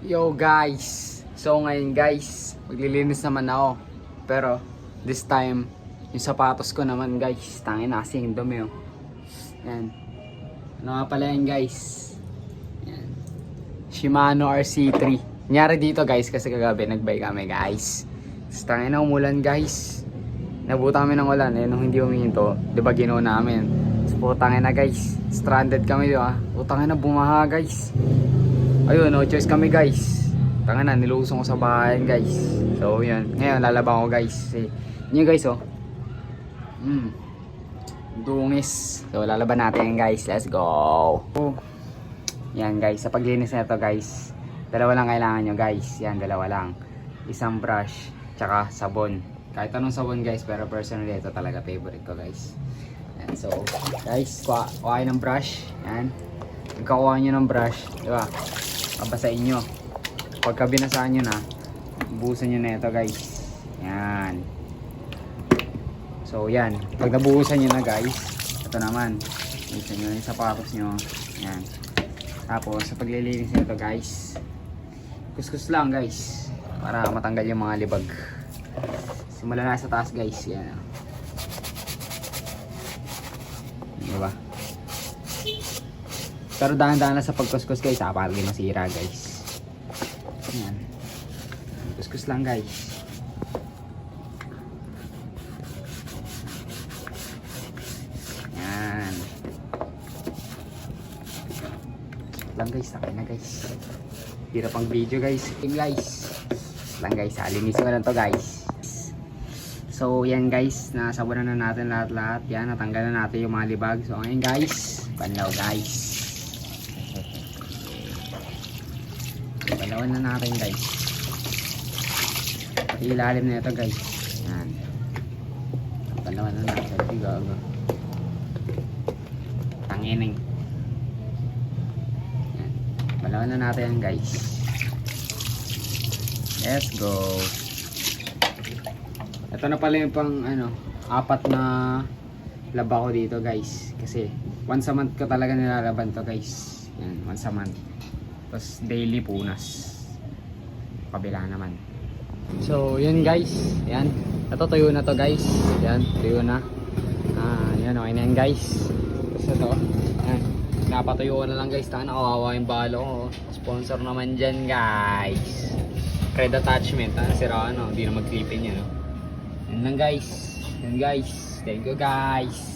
Yo guys, so ngayon guys, maglilinis naman ako. Pero this time, yung sapatos ko naman guys, tangin na kasi yung dumi oh. Yan. Ano nga pala yan guys? Yan. Shimano RC3. Nangyari dito guys kasi kagabi nagbike kami guys. Tapos tangin na umulan guys. Nabuta kami ng ulan eh, nung hindi humihinto, di ba ginawa namin? Tapos putangin na guys, stranded kami di ba? Putangin na bumaha guys. Ayun, no choice kami guys. Tanga na, nilusong ko sa bahay guys. So yun, ngayon lalabang ko guys. Yun guys oh. Dungis. So lalaban natin guys, let's go. Yan guys, sa paglinis na ito guys, dalawa lang kailangan nyo guys. Yan, dalawa lang. Isang brush, tsaka sabon. Kahit anong sabon guys, pero personally ito talaga favorite ko guys. Yan, so guys, kuha kayo ng brush. Yan, pagkakuha nyo ng brush, diba? Babasain nyo. Pagka binasaan nyo na, buhusan nyo na ito guys. Yan. So yan, pag nabuhusan nyo na guys, ito naman, buhusan nyo yung sapatos nyo. Yan. Tapos sa paglilinis nyo ito guys, kuskus lang guys, para matanggal yung mga libag. Simula na sa taas guys. Yan. Diba? Pero dahan-dahan lang sa pagkuskus guys, para di masira guys. Yan. Kuskus lang guys. Yan. Lang guys, sakay na guys. Hirap ang video guys. Game guys. Lang guys, alinisin ko lang to guys. So yan guys, nasabunan na natin lahat-lahat. Yan, natanggal na natin yung mga libag. So ngayon guys, panlaw guys. Palawan na natin guys. Pati ilalim na ito guys. Yan. Palawan na natin. Gago. Tangining. Yan. Palawan na natin guys. Let's go. Ito na pala yung pang apat na laba ko dito guys. Kasi once a month ko talaga nilalaban to guys. Yan, once a month. Tapos daily punas. Kabila naman. So yun guys. Yan. Ito tuyo na to guys. Yan. Tuyo na. Yan okay na yan guys. So ito. Yan. Napatuyo ko na lang guys. Taka nakawawa yung balo ko. Sponsor naman dyan guys. Red attachment. Sira hindi na mag-clipin yan. Yan lang guys. Yan guys. Thank you guys.